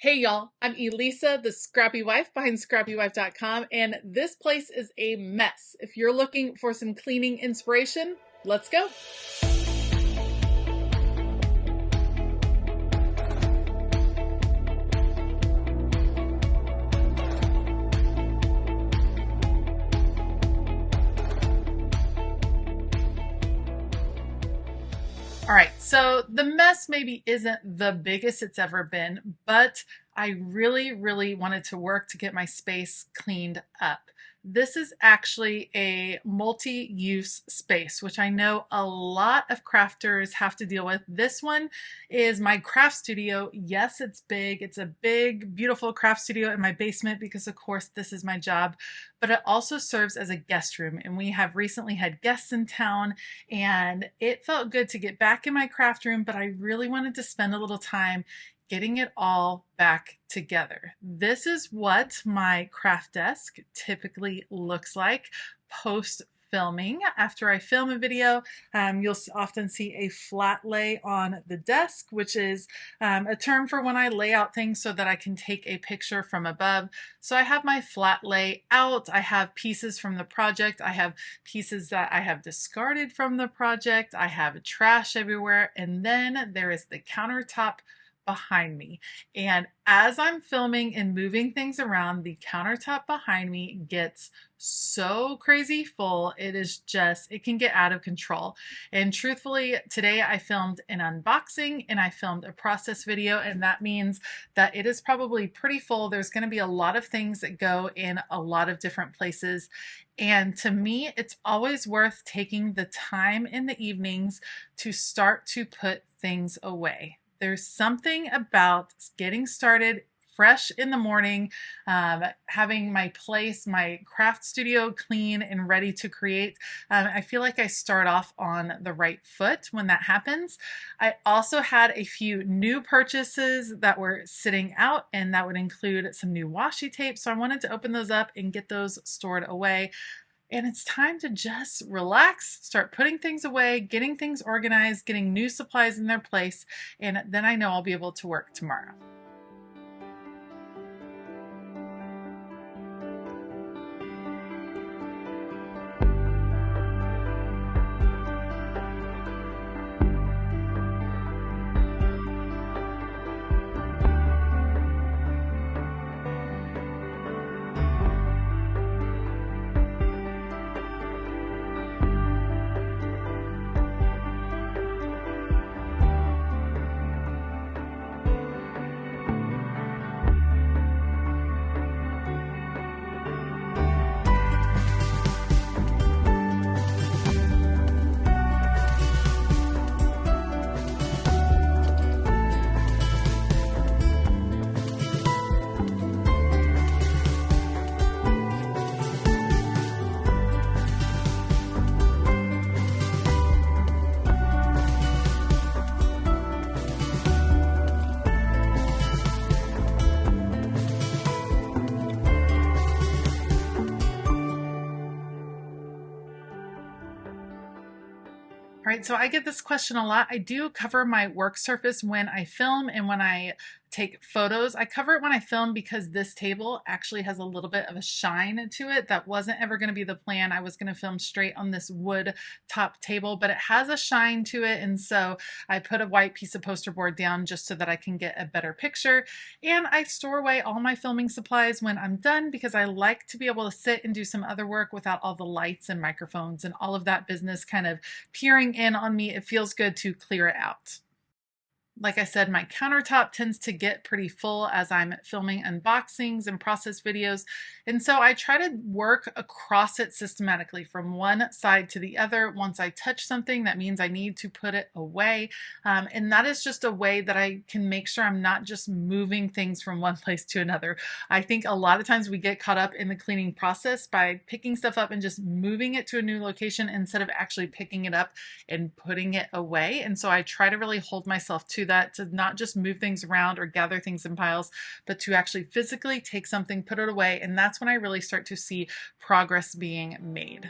Hey y'all, I'm Elisa, the Scrappy Wife behind ScrappyWife.com, and this place is a mess. If you're looking for some cleaning inspiration, let's go. All right, so the mess maybe isn't the biggest it's ever been, but I really wanted to work to get my space cleaned up. This is actually a multi-use space, which I know a lot of crafters have to deal with. This one is my craft studio. Yes, it's big. It's a big, beautiful craft studio in my basement because, of course, this is my job, but it also serves as a guest room. And we have recently had guests in town, and it felt good to get back in my craft room, but I really wanted to spend a little time getting it all back together. This is what my craft desk typically looks like post filming. After I film a video, you'll often see a flat lay on the desk, which is a term for when I lay out things so that I can take a picture from above. So I have my flat lay out. I have pieces from the project. I have pieces that I have discarded from the project. I have trash everywhere. And then there is the countertop behind me. And as I'm filming and moving things around, the countertop behind me gets so crazy full. It can get out of control. And truthfully, today I filmed an unboxing and I filmed a process video, and that means that it is probably pretty full. There's going to be a lot of things that go in a lot of different places. And to me, it's always worth taking the time in the evenings to start to put things away. There's something about getting started fresh in the morning, having my place, my craft studio clean and ready to create. I feel like I start off on the right foot when that happens. I also had a few new purchases that were sitting out, and that would include some new washi tape. So I wanted to open those up and get those stored away. And it's time to just relax, start putting things away, getting things organized, getting new supplies in their place, and then I know I'll be able to work tomorrow. All right, so I get this question a lot. I do cover my work surface when I film and when I take photos. I cover it when I film because this table actually has a little bit of a shine to it. That wasn't ever going to be the plan. I was going to film straight on this wood top table, but it has a shine to it. And so I put a white piece of poster board down just so that I can get a better picture. And I store away all my filming supplies when I'm done because I like to be able to sit and do some other work without all the lights and microphones and all of that business kind of peering in on me. It feels good to clear it out. Like I said, my countertop tends to get pretty full as I'm filming unboxings and process videos. And so I try to work across it systematically from one side to the other. Once I touch something, that means I need to put it away. And that is just a way that I can make sure I'm not just moving things from one place to another. I think a lot of times we get caught up in the cleaning process by picking stuff up and just moving it to a new location instead of actually picking it up and putting it away. And so I try to really hold myself to that, to not just move things around or gather things in piles, but to actually physically take something, put it away. And that's when I really start to see progress being made.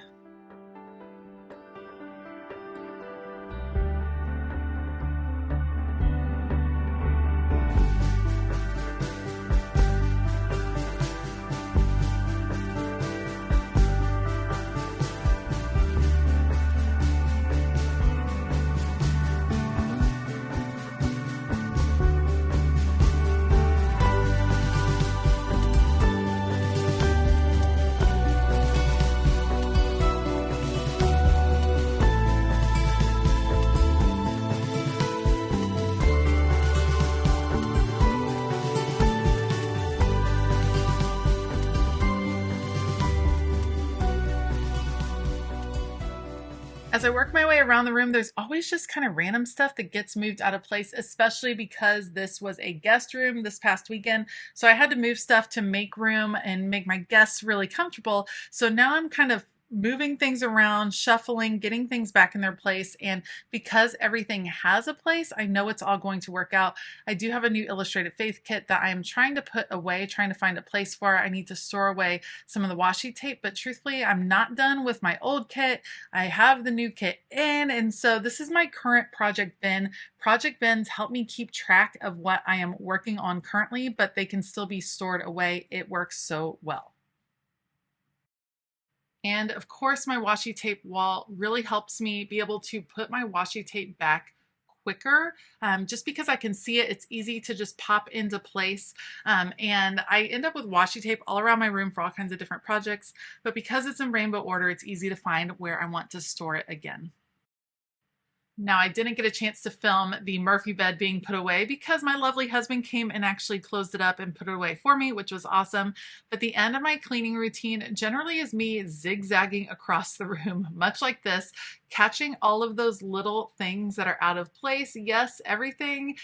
As I work my way around the room, there's always just kind of random stuff that gets moved out of place, especially because this was a guest room this past weekend. So I had to move stuff to make room and make my guests really comfortable. So now I'm kind of moving things around, shuffling, getting things back in their place. And because everything has a place, I know it's all going to work out. I do have a new illustrated faith kit that I am trying to put away, trying to find a place for. I need to store away some of the washi tape, but truthfully, I'm not done with my old kit. I have the new kit in, and so this is my current project bin. Project bins help me keep track of what I am working on currently, but they can still be stored away. It works so well. And of course, my washi tape wall really helps me be able to put my washi tape back quicker. Just because I can see it, it's easy to just pop into place. And I end up with washi tape all around my room for all kinds of different projects. But because it's in rainbow order, it's easy to find where I want to store it again. Now, I didn't get a chance to film the Murphy bed being put away because my lovely husband came and actually closed it up and put it away for me, which was awesome. But the end of my cleaning routine generally is me zigzagging across the room, much like this, catching all of those little things that are out of place. Yes, everything.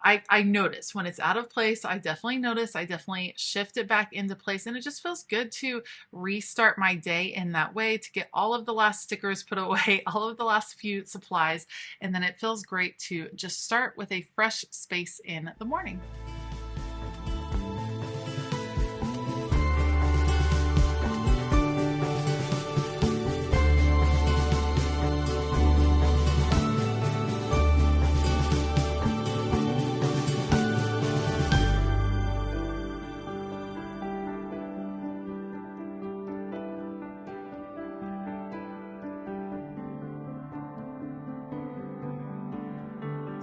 I notice when it's out of place. I definitely notice. I definitely shift it back into place, and it just feels good to restart my day in that way, to get all of the last stickers put away, all of the last few supplies, and then it feels great to just start with a fresh space in the morning.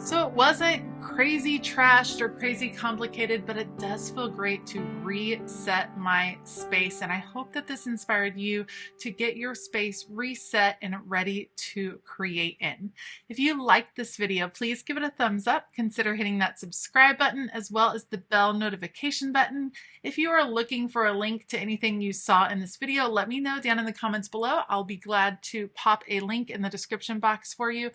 So it wasn't crazy trashed or crazy complicated, but it does feel great to reset my space. And I hope that this inspired you to get your space reset and ready to create in. If you liked this video, please give it a thumbs up. Consider hitting that subscribe button as well as the bell notification button. If you are looking for a link to anything you saw in this video, let me know down in the comments below. I'll be glad to pop a link in the description box for you.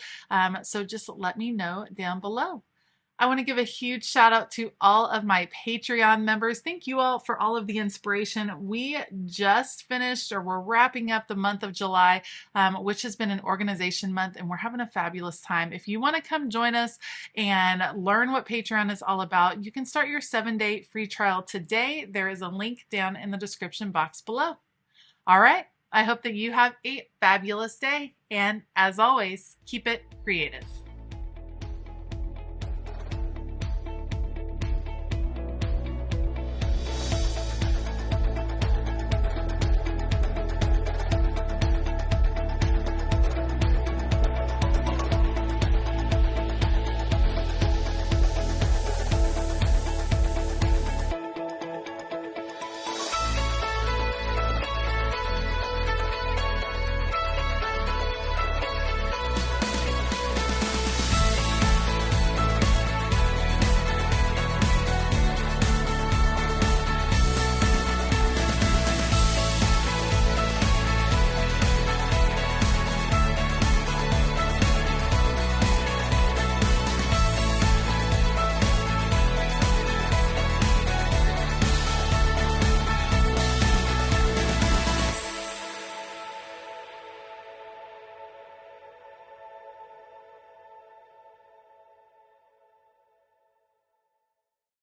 So just let me know down below. I want to give a huge shout out to all of my Patreon members. Thank you all for all of the inspiration. We just finished, or we're wrapping up the month of July, which has been an organization month, and we're having a fabulous time. If you want to come join us and learn what Patreon is all about, you can start your 7-day free trial today. There is a link down in the description box below. All right. I hope that you have a fabulous day, and as always, keep it creative.